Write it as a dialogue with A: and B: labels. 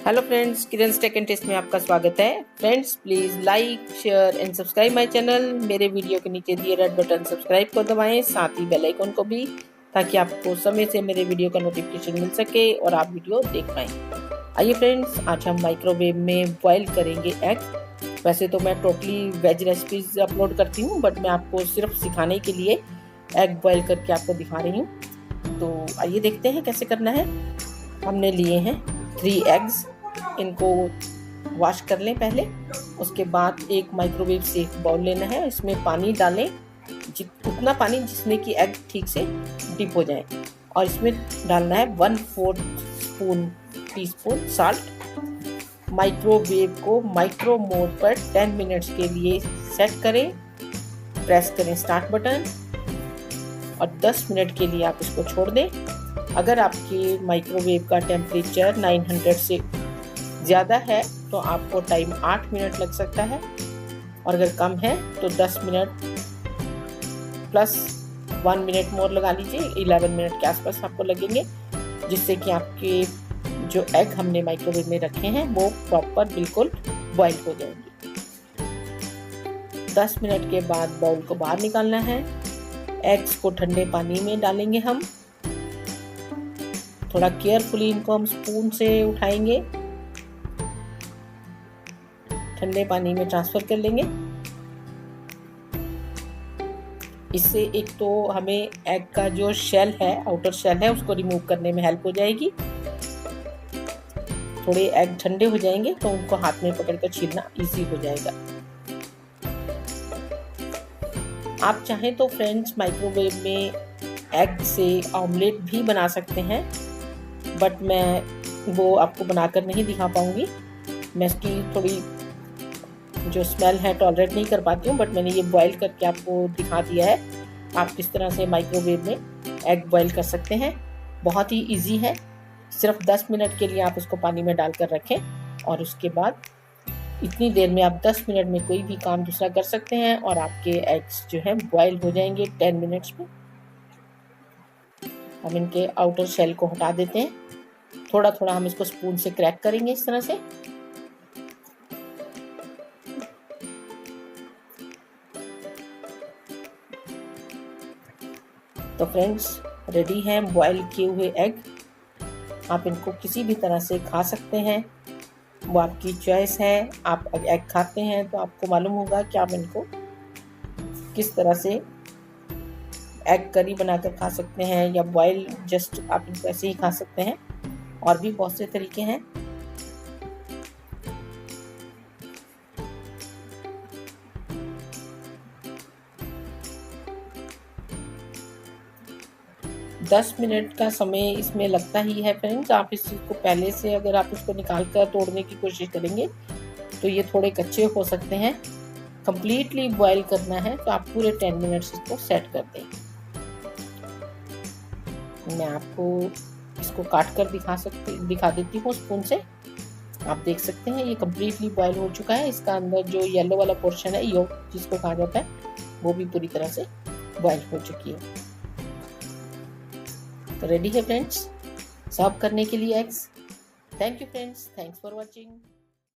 A: Hello friends, Kiran's tech and test में आपका स्वागत है। Friends, please like, share and subscribe my channel. मेरे वीडियो के नीचे दिए रेड बटन सब्सक्राइब को दबाएं, साथ ही बेल आइकन को भी, ताकि आपको समय से मेरे वीडियो का नोटिफिकेशन मिल सके और आप वीडियो देख पाएँ। आइए फ्रेंड्स, आज हम माइक्रोवेव में बॉयल करेंगे एग। वैसे तो मैं टोटली वेज रेसिपीज़ अपलोड करती हूँ, बट मैं आपको सिर्फ सिखाने के लिए एग बॉयल करके आपको दिखा रही हूँ। तो आइए देखते हैं कैसे करना है। हमने लिए हैं 3 एग्स। इनको वॉश कर लें पहले। उसके बाद एक माइक्रोवेव सेफ बाउल लेना है, इसमें पानी डालें, उतना पानी जिसमें कि एग ठीक से डिप हो जाए, और इसमें डालना है 1/4 टीस्पून साल्ट। माइक्रोवेव को माइक्रो मोड पर 10 मिनट्स के लिए सेट करें। प्रेस करें स्टार्ट बटन और 10 मिनट के लिए आप इसको छोड़ दें। अगर आपके माइक्रोवेव का टेम्परेचर 900 से ज़्यादा है तो आपको टाइम 8 मिनट लग सकता है, और अगर कम है तो 10 मिनट प्लस 1 मिनट मोर लगा लीजिए, 11 मिनट के आसपास आपको लगेंगे, जिससे कि आपके जो एग हमने माइक्रोवेव में रखे हैं वो प्रॉपर बिल्कुल बॉयल हो जाएंगे। 10 मिनट के बाद बाउल को बाहर निकालना है। एग्स को ठंडे पानी में डालेंगे हम। थोड़ा केयरफुली इनको हम स्पून से उठाएंगे, ठंडे पानी में ट्रांसफर कर लेंगे। इससे एक तो हमें एग का जो शेल है, आउटर शेल है, उसको रिमूव करने में हेल्प हो जाएगी। थोड़े एग ठंडे हो जाएंगे तो उनको हाथ में पकड़कर छीलना इजी हो जाएगा। आप चाहें तो फ्रेंड्स माइक्रोवेव में एग से ऑमलेट भी बना सकते हैं, बट मैं वो आपको बनाकर नहीं दिखा पाऊंगी। मैं इसकी थोड़ी जो स्मेल है टॉलरेट नहीं कर पाती हूँ, बट मैंने ये बॉईल करके आपको दिखा दिया है आप किस तरह से माइक्रोवेव में एग बॉईल कर सकते हैं। बहुत ही इजी है। सिर्फ 10 मिनट के लिए आप इसको पानी में डालकर रखें, और उसके बाद इतनी देर में आप 10 मिनट में कोई भी काम दूसरा कर सकते हैं और आपके एग्स जो हैं बॉईल हो जाएंगे 10 मिनट्स में। हम इनके आउटर शेल को हटा देते हैं। थोड़ा थोड़ा हम इसको स्पून से क्रैक करेंगे इस तरह से। तो फ्रेंड्स, रेडी हैं बॉयल किए हुए एग। आप इनको किसी भी तरह से खा सकते हैं, वो आपकी चॉइस है। आप एग खाते हैं तो आपको मालूम होगा कि आप इनको किस तरह से एग करी बनाकर खा सकते हैं, या बॉयल जस्ट आप इनको ऐसे ही खा सकते हैं। और भी बहुत से तरीके हैं। दस मिनट का समय इसमें लगता ही है फ्रेंड्स। आप इस चीज़ को पहले से अगर आप इसको निकाल कर तोड़ने की कोशिश करेंगे तो ये थोड़े कच्चे हो सकते हैं। कंप्लीटली बॉयल करना है तो आप पूरे 10 मिनट्स इसको सेट कर दें। मैं आपको इसको काट कर दिखा देती हूँ स्पून से। आप देख सकते हैं ये कंप्लीटली बॉयल हो चुका है। इसका अंदर जो येलो वाला पोर्शन है, योक जिसको कहा जाता है, वो भी पूरी तरह से बॉयल हो चुकी है। तो रेडी है फ्रेंड्स सर्व करने के लिए eggs. Thank you friends, thanks for watching.